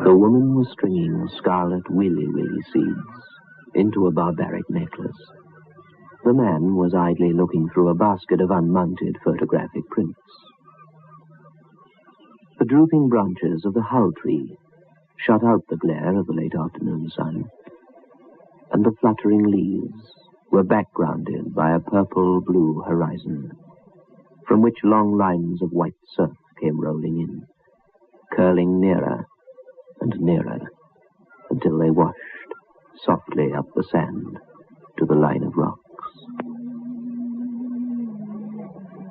The woman was stringing scarlet willy-willy seeds into a barbaric necklace. The man was idly looking through a basket of unmounted photographic prints. The drooping branches of the hull tree shut out the glare of the late afternoon sun, and the fluttering leaves were backgrounded by a purple-blue horizon, from which long lines of white surf came rolling in, curling nearer and nearer, until they washed softly up the sand to the line of rocks.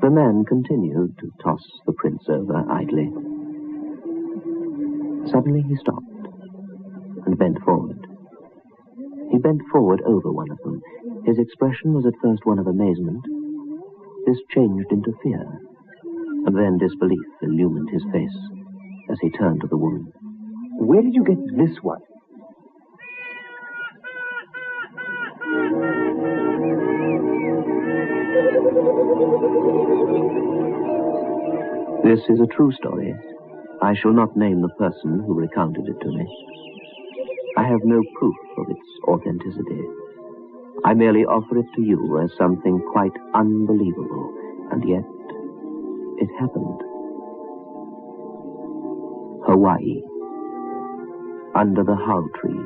The man continued to toss the prints over idly. Suddenly he stopped and bent forward. He bent forward over one of them. His expression was at first one of amazement. This changed into fear, and then disbelief illumined his face as he turned to the woman. Where did you get this one? This is a true story. I shall not name the person who recounted it to me. I have no proof of its authenticity. I merely offer it to you as something quite unbelievable, and yet it happened. Hawaii, under the hull tree.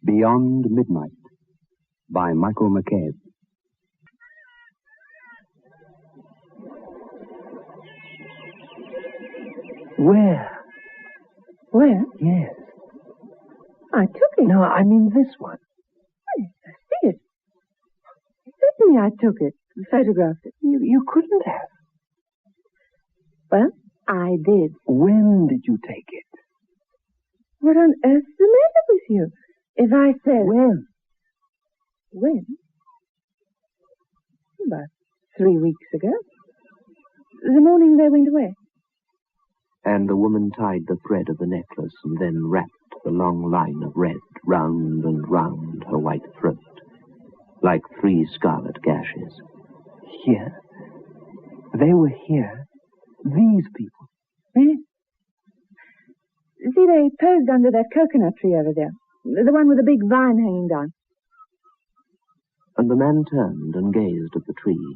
Beyond Midnight by Michael McCabe. Where? Where? Yes. I took it. No, I mean this one. Yes, I see it. Certainly I took it, photographed it. You couldn't have. Well, I did. When did you take it? What on earth's the matter with you? If I said... When? When? About 3 weeks ago. The morning they went away. And the woman tied the thread of the necklace and then wrapped the long line of red round and round her white throat, like 3 scarlet gashes. Here? They were here? These people? Yes. See, they posed under that coconut tree over there. The one with the big vine hanging down. And the man turned and gazed at the tree,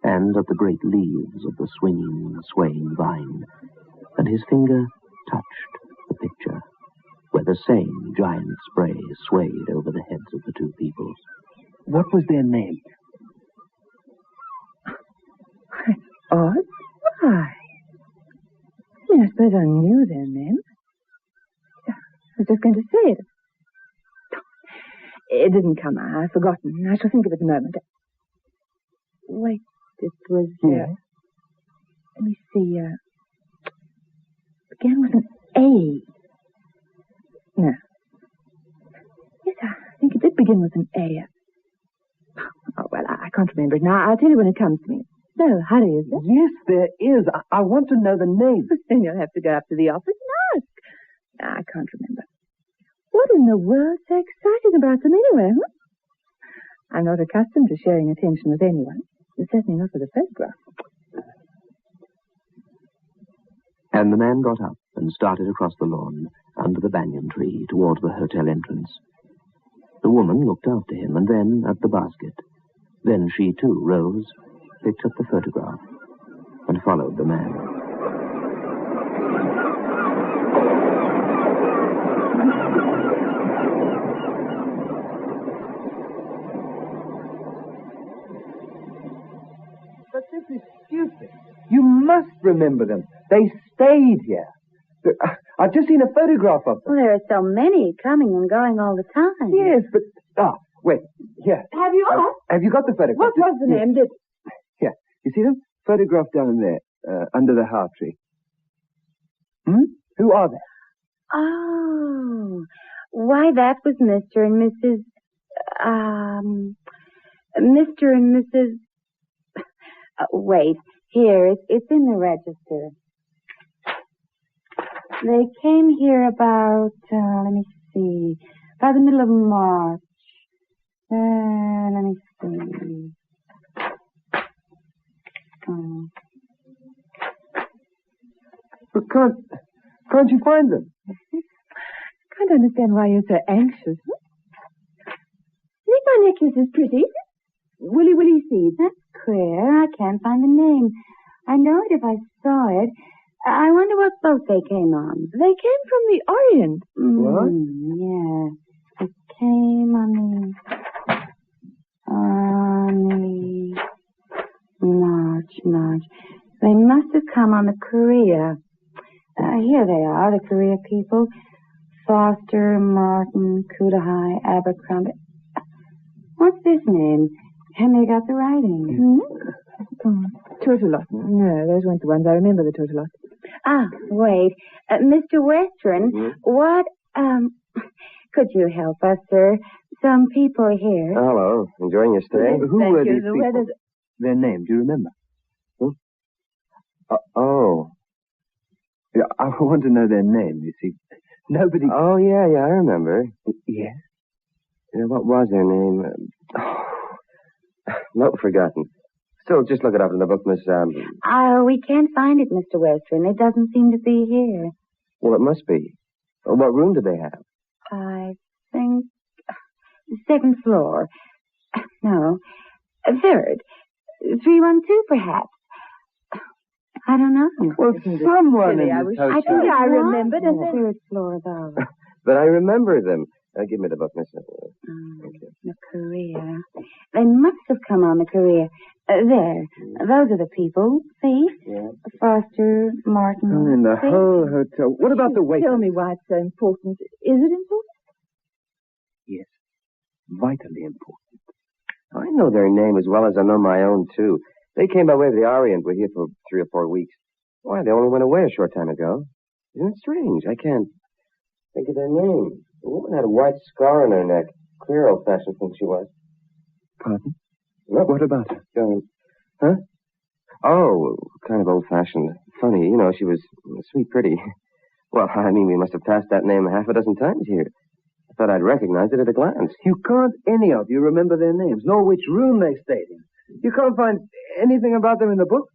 and at the great leaves of the swinging, swaying vine, and his finger touched the picture, where the same giant spray swayed over the heads of the 2 people. What was their name? Odd? Why? I suppose I knew their names. I was just going to say it. It didn't come. I've forgotten. I shall think of it in a moment. Wait, it was... Yes? Let me see. Began with an A. No. Yes, I think it did begin with an A. Oh, well, I can't remember it now. I'll tell you when it comes to me. So, hurry, is there? Yes, there is. I want to know the name. Then you'll have to go up to the office and ask. I can't remember. What in the world's so exciting about them anyway, huh? I'm not accustomed to sharing attention with anyone. Certainly not with a photograph. And the man got up and started across the lawn, under the banyan tree, toward the hotel entrance. The woman looked after him, and then at the basket. Then she, too, rose, picked up the photograph, and followed the man. But this is stupid. You must remember them. They stayed here. I've just seen a photograph of them. Well, there are so many coming and going all the time. Yes, but... wait. Yeah. Have you asked? Have you got the photograph? What was the name? Did... Yeah. You see them? Photographed down there, under the heart tree. Who are they? Oh. Why, that was Mr. and Mrs. Mr. and Mrs. Wait. Here, it's in the register. They came here about, let me see, about the middle of March. Let me see. Oh. But can't you find them? Can't understand why you're so anxious. Think my necklace is pretty? Willy seeds. That's queer. I can't find the name. I know it if I saw it. I wonder what boat they came on. They came from the Orient. What? Yeah. It came on the March. They must have come on the Korea. Here they are, the Korea people. Foster, Martin, Kudahai, Abercrombie. What's this name? And they got the writing. Tortolot. No, those weren't the ones. I remember the Tortolot. Ah, wait. Mr. Western, what, could you help us, sir? Some people here. Hello. Enjoying your stay? Who Thank were you. these The people? weather's... Their name, do you remember? Oh. Yeah, I want to know their name, you see. Nobody... Oh, yeah, I remember. Yes? What was their name? No, forgotten. Still, just look it up in the book, Miss... We can't find it, Mr. Western. It doesn't seem to be here. Well, it must be. What room do they have? I think... second floor. No. Third. 312, perhaps. I don't know. Well, someone in I this think hotel. I remembered. The third floor, though. But I remember them. Give me the book, Miss... Thank you. The Korea. They must have come on the Korea. There. Those are the people. See? Yeah. Foster, Martin. Oh, in the See? whole hotel. What about the waiter? Tell me why it's so important. Is it important? Yes. Vitally important. I know their name as well as I know my own, too. They came by way of the Orient. We're here for 3 or 4 weeks. Why, they only went away a short time ago. Isn't it strange? I can't think of their name. The woman had a white scar on her neck. Clear old-fashioned thing she was. Pardon? What about her? Huh? Oh, kind of old-fashioned. Funny, she was sweet pretty. Well, I mean, we must have passed that name half a dozen times here. I thought I'd recognize it at a glance. You can't any of you remember their names, nor which room they stayed in. You can't find anything about them in the book?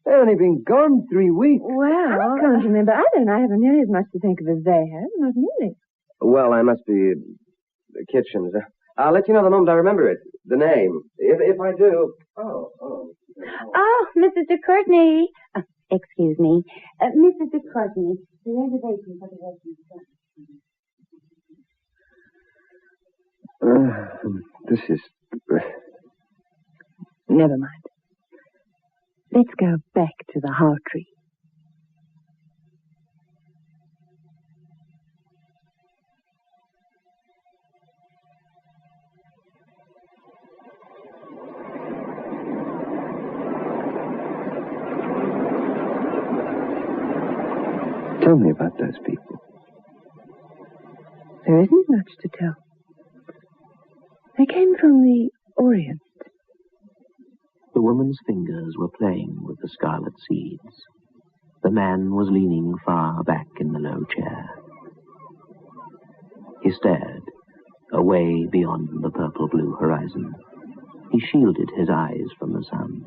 They've only been gone 3 weeks. Well, I can't remember. I haven't nearly as much to think of as they have. Not nearly. Well, I must be the kitchens. I'll let you know the moment I remember it. The name. If I do. Oh, Mrs. de Courtney. Excuse me. Mrs. de Courtney. The reservation for the restaurant. This is... Never mind. Let's go back to the heart tree. Tell me about those people. There isn't much to tell. They came from the Orient. The woman's fingers were playing with the scarlet seeds. The man was leaning far back in the low chair. He stared, away beyond the purple-blue horizon. He shielded his eyes from the sun.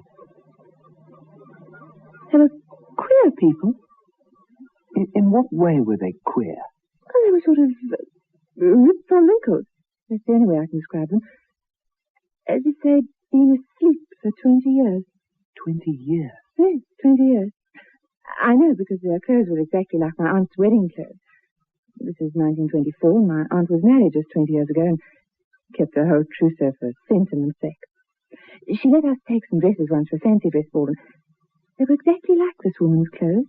They were queer people. In what way were they queer? Well, they were sort of ripped from wrinkles. That's the only way I can describe them. As if they'd been asleep for 20 years. 20 years? Yes, 20 years. I know, because their clothes were exactly like my aunt's wedding clothes. This is 1924, and my aunt was married just 20 years ago and kept her whole trousseau for sentiment's sake. She let us take some dresses once for a fancy dress ball, and they were exactly like this woman's clothes.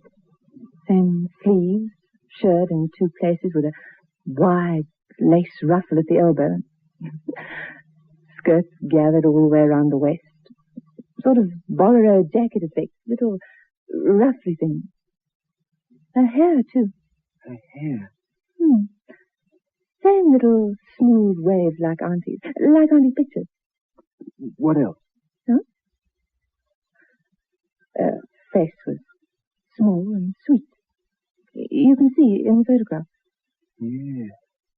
Same sleeves, shirt in 2 places with a wide lace ruffle at the elbow. skirts gathered all the way around the waist. Sort of bolero jacket effect, little ruffly thing. Her hair, too. Her hair? Same little smooth waves like Auntie's pictures. What else? Her face was small and sweet. You can see in the photograph. Yeah,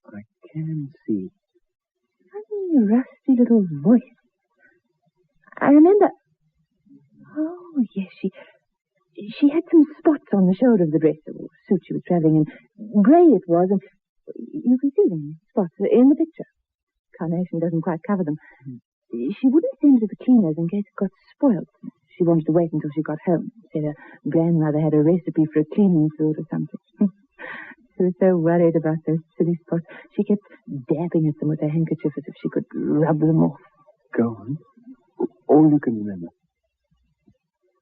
I can see. Funny, rusty little voice. I remember... Oh, yes, she had some spots on the shoulder of the dress, or suit she was travelling in. Grey it was, and you can see them, spots, in the picture. Carnation doesn't quite cover them. She wouldn't send it to the cleaners in case it got spoiled. She wanted to wait until she got home. Said her grandmother had a recipe for a cleaning fluid or something. She was so worried about those silly spots. She kept dabbing at them with her handkerchief as if she could rub them off. Go on. All you can remember.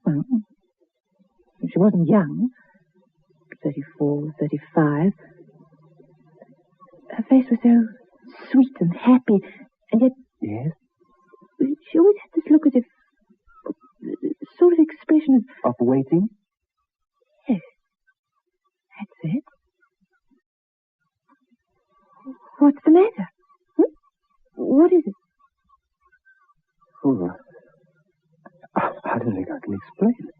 Well, she wasn't young. 34, 35. Her face was so sweet and happy, and yet... Yes? She always had this look as if... sort of expression Of waiting? Yes. That's it. What's the matter? What is it? Oh, I don't think I can explain it.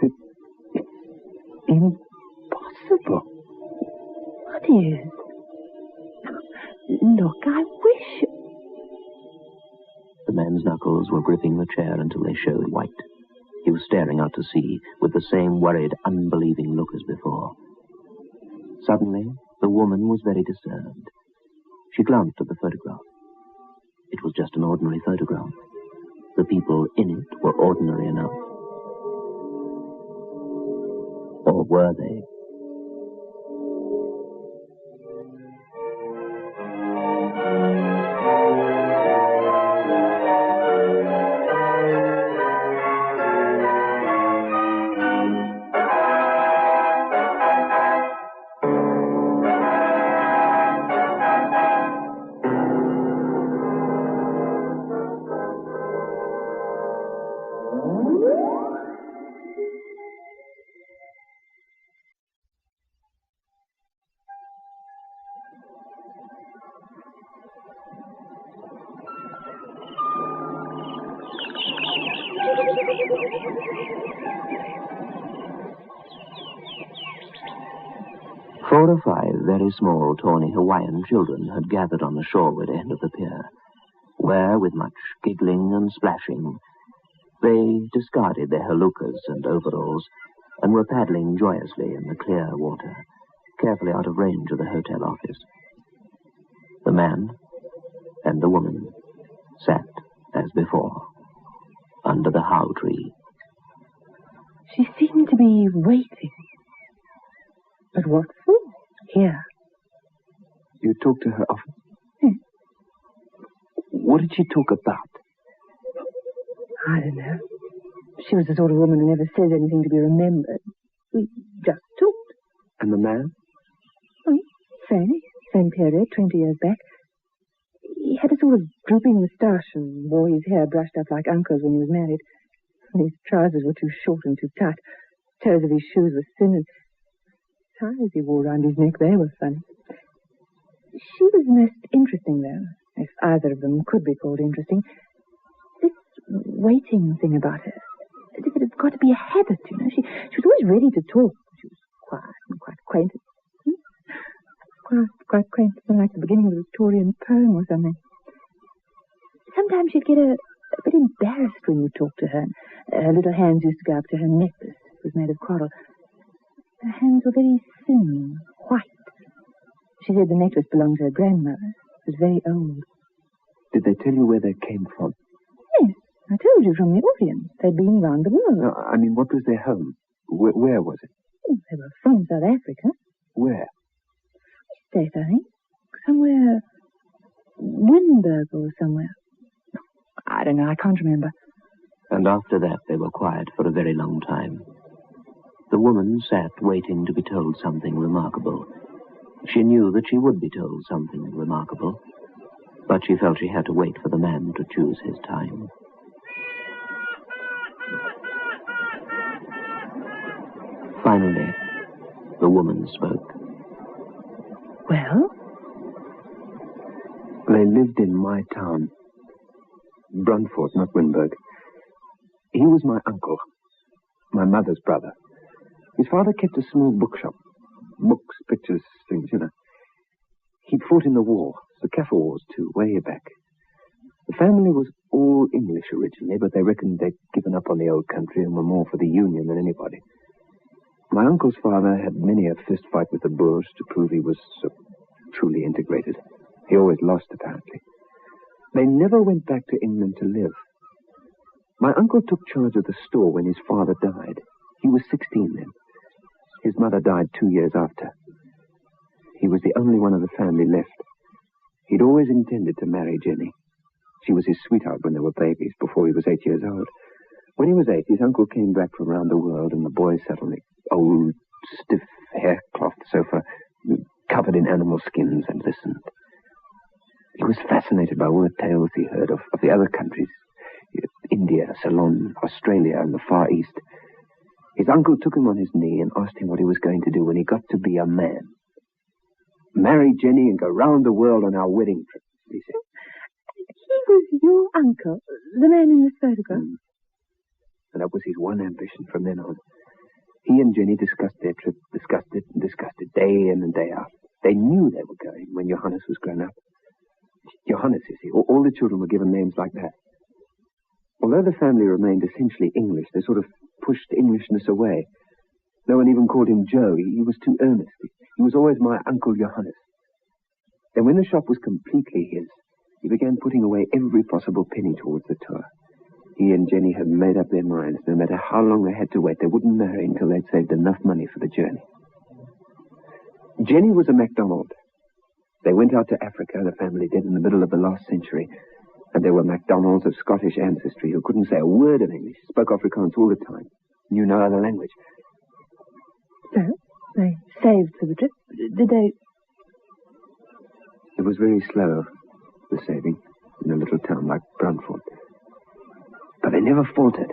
It's impossible. What is? Look, I wish... The man's knuckles were gripping the chair until they showed white. He was staring out to sea with the same worried, unbelieving look as before. Suddenly, the woman was very disturbed. She glanced at the photograph. It was just an ordinary photograph. The people in it were ordinary enough. Or were they? Four or five very small, tawny Hawaiian children had gathered on the shoreward end of the pier, where, with much giggling and splashing, they discarded their halukas and overalls and were paddling joyously in the clear water, carefully out of range of the hotel office. The man and the woman sat, as before, under the how tree. She seemed to be waiting. But what for? Here. You talked to her often? What did she talk about? I don't know. She was the sort of woman who never says anything to be remembered. We just talked. And the man? Oh, same period, 20 years back. He had a sort of drooping moustache and wore his hair brushed up like Uncle's when he was married. And his trousers were too short and too tight. Toes of his shoes were thin, and ties he wore around his neck, they were funny. She was the most interesting, though, if either of them could be called interesting. This waiting thing about her, as if it had got to be a habit, you know. She was always ready to talk. She was quiet and quite quaint. Quite quaint, like the beginning of a Victorian poem or something. Sometimes she'd get a bit embarrassed when you talked to her. Her little hands used to go up to her necklace. It was made of coral. Her hands were very thin, white. She said the necklace belonged to her grandmother. It was very old. Did they tell you where they came from? Yes, I told you, from the Orient. They'd been round the world. No, I mean, what was their home? Where was it? They were from South Africa. Where? State, I think. Somewhere... Windberg or somewhere. I don't know, I can't remember. And after that they were quiet for a very long time. The woman sat waiting to be told something remarkable. She knew that she would be told something remarkable. But she felt she had to wait for the man to choose his time. Finally, the woman spoke. Well? They lived in my town. Brunfort, not Winburg. He was my uncle, my mother's brother. His father kept a small bookshop. Books, pictures, things, you know. He'd fought in the war, the Kaffir Wars too, way back. The family was all English originally, but they reckoned they'd given up on the old country and were more for the Union than anybody. My uncle's father had many a fist fight with the Boers to prove he was so truly integrated. He always lost, apparently. They never went back to England to live. My uncle took charge of the store when his father died. He was 16 then. His mother died 2 years after. He was the only one of the family left. He'd always intended to marry Jenny. She was his sweetheart when they were babies, before he was 8 years old. When he was 8, his uncle came back from around the world, and the boys sat on the old, stiff haircloth sofa, covered in animal skins, and listened. He was fascinated by all the tales he heard of the other countries, India, Ceylon, Australia, and the Far East. His uncle took him on his knee and asked him what he was going to do when he got to be a man. Marry Jenny and go round the world on our wedding trip, he said. He was your uncle, the man in this photograph? And that was his one ambition from then on. He and Jenny discussed their trip, discussed it day in and day out. They knew they were going when Johannes was grown up. Johannes, you see, all the children were given names like that. Although the family remained essentially English, they sort of pushed Englishness away. No one even called him Joe. He was too earnest. He was always my Uncle Johannes. Then when the shop was completely his, he began putting away every possible penny towards the tour. He and Jenny had made up their minds. No matter how long they had to wait, they wouldn't marry until they'd saved enough money for the journey. Jenny was a MacDonald. They went out to Africa, the family did, in the middle of the last century. And there were MacDonalds of Scottish ancestry who couldn't say a word of English, spoke Afrikaans all the time, knew no other language. So, they saved for the trip. Did they? It was very slow, the saving, in a little town like Brunfort. But they never faltered.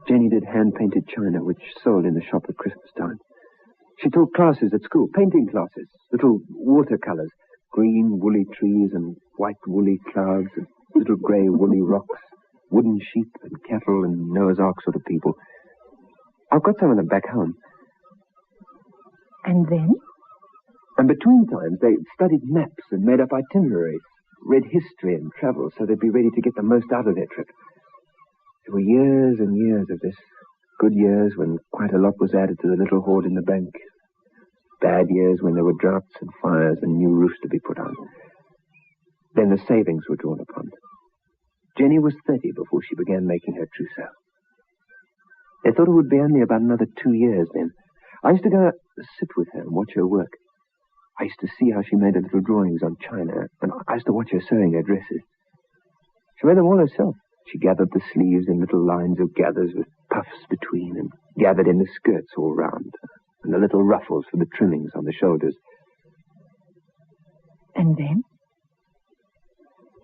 Jenny did hand-painted china, which sold in the shop at Christmas time. She taught classes at school, painting classes, little watercolors, green woolly trees and white woolly clouds and little grey woolly rocks, wooden sheep and cattle and Noah's Ark sort of people. I've got some of them back home. And then? And between times, they studied maps and made up itineraries, read history and travel so they'd be ready to get the most out of their trip. There were years and years of this. Good years when quite a lot was added to the little hoard in the bank. Bad years when there were droughts and fires and new roofs to be put on. Then the savings were drawn upon. Jenny was 30 before she began making her trousseau. They thought it would be only about another 2 years then. I used to go sit with her and watch her work. I used to see how she made her little drawings on china, and I used to watch her sewing her dresses. She made them all herself. She gathered the sleeves in little lines of gathers with puffs between, and gathered in the skirts all round, and the little ruffles for the trimmings on the shoulders. And then?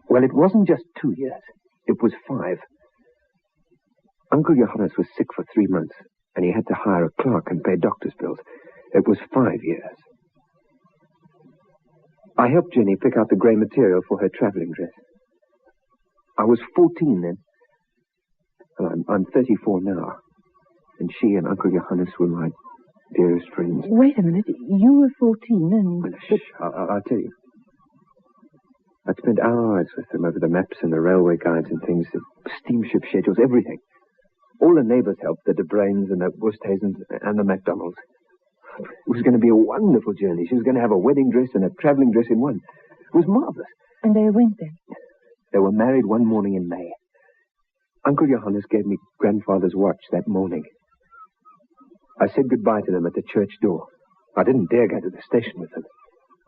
Well, it wasn't just 2 years. It was 5. Uncle Johannes was sick for 3 months, and he had to hire a clerk and pay doctor's bills. It was 5 years. I helped Jenny pick out the grey material for her travelling dress. I was 14 then. And I'm 34 now. And she and Uncle Johannes were my dearest friends. Wait a minute. You were 14 and... Well, shh, I'll tell you. I'd spent hours with them over the maps and the railway guides and things, the steamship schedules, everything. All the neighbours helped, the De Bruins and the Woosthazens and the MacDonalds. It was going to be a wonderful journey. She was going to have a wedding dress and a travelling dress in one. It was marvellous. And they went then? They were married one morning in May. Uncle Johannes gave me grandfather's watch that morning. I said goodbye to them at the church door. I didn't dare go to the station with them.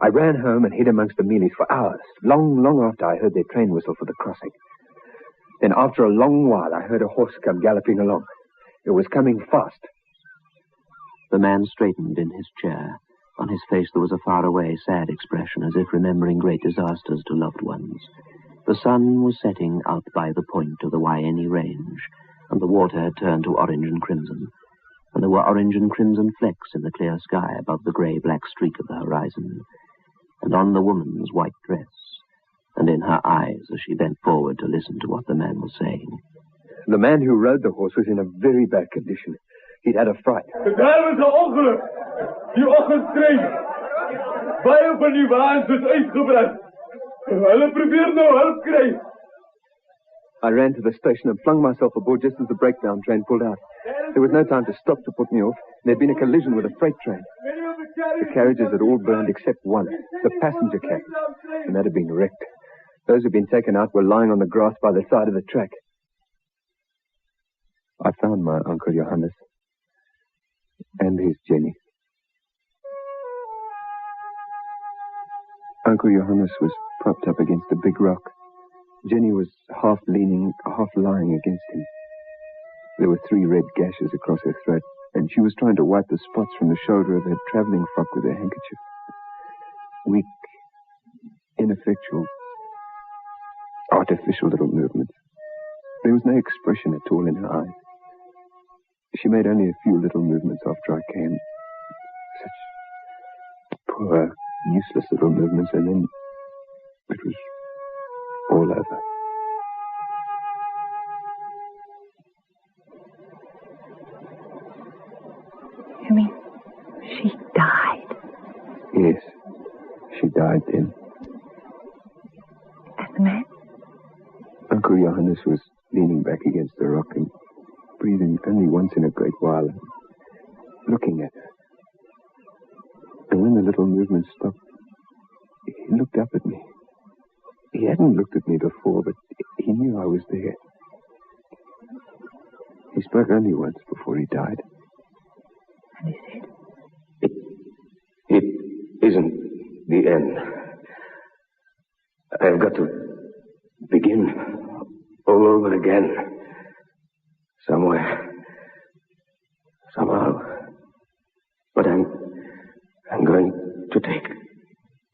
I ran home and hid amongst the mealies for hours, long, long after I heard their train whistle for the crossing. Then after a long while, I heard a horse come galloping along. It was coming fast. The man straightened in his chair, On his face there was a far-away, sad expression, as if remembering great disasters to loved ones. The sun was setting out by the point of the Waiene Range, and the water had turned to orange and crimson, and there were orange and crimson flecks in the clear sky above the grey-black streak of the horizon, and on the woman's white dress, and in her eyes as she bent forward to listen to what the man was saying. The man who rode the horse was in a very bad condition. He'd had a fright. Daar was 'n ongeluk. Die oggendstrein. Baie van die waans is uitgebrand. Hulle probeer nou hulp kry. I ran to the station and flung myself aboard just as the breakdown train pulled out. There was no time to stop to put me off. There'd been a collision with a freight train. The carriages had all burned except one, the passenger carriage, and that had been wrecked. Those who'd been taken out were lying on the grass by the side of the track. I found my Uncle Johannes and his Jenny. Uncle Johannes was propped up against a big rock. Jenny was half leaning, half lying against him. There were 3 red gashes across her throat, and she was trying to wipe the spots from the shoulder of her traveling frock with her handkerchief. Weak, ineffectual, artificial little movements. There was no expression at all in her eyes. She made only a few little movements after I came. Such poor, useless little movements, and then it was all over. You mean she died? Yes, she died then. And the man? Uncle Johannes was leaning back against the rock and breathing only once in a great while, looking at her. And when the little movement stopped, he looked up at me. He hadn't looked at me before, but he knew I was there. He spoke only once before he died. And he said? It isn't the end. I've got to begin all over again. Somewhere. Somehow. But I'm going to take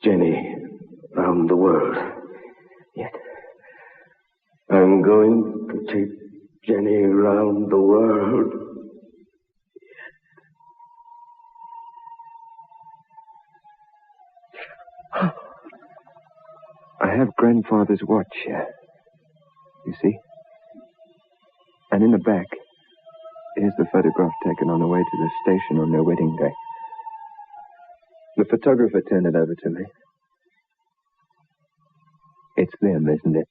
Jenny round the world. Yet. I'm going to take Jenny round the world. I have Grandfather's watch here. You see? And in the back, here's the photograph taken on the way to the station on their wedding day. The photographer turned it over to me. It's them, isn't it?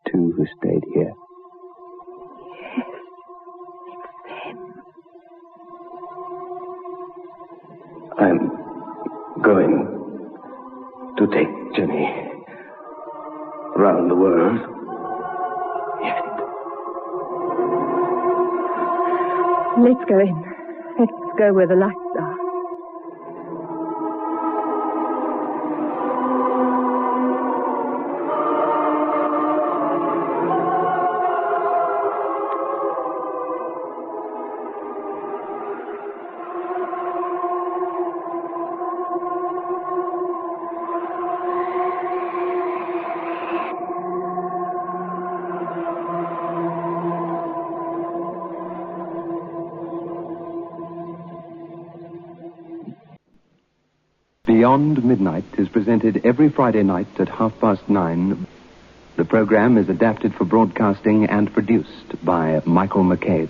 The 2 who stayed here. Yes, it's them. I'm going to take Jenny round the world. Yet. Let's go in. Let's go where the lights are. Beyond Midnight is presented every Friday night at 9:30. The program is adapted for broadcasting and produced by Michael McCabe.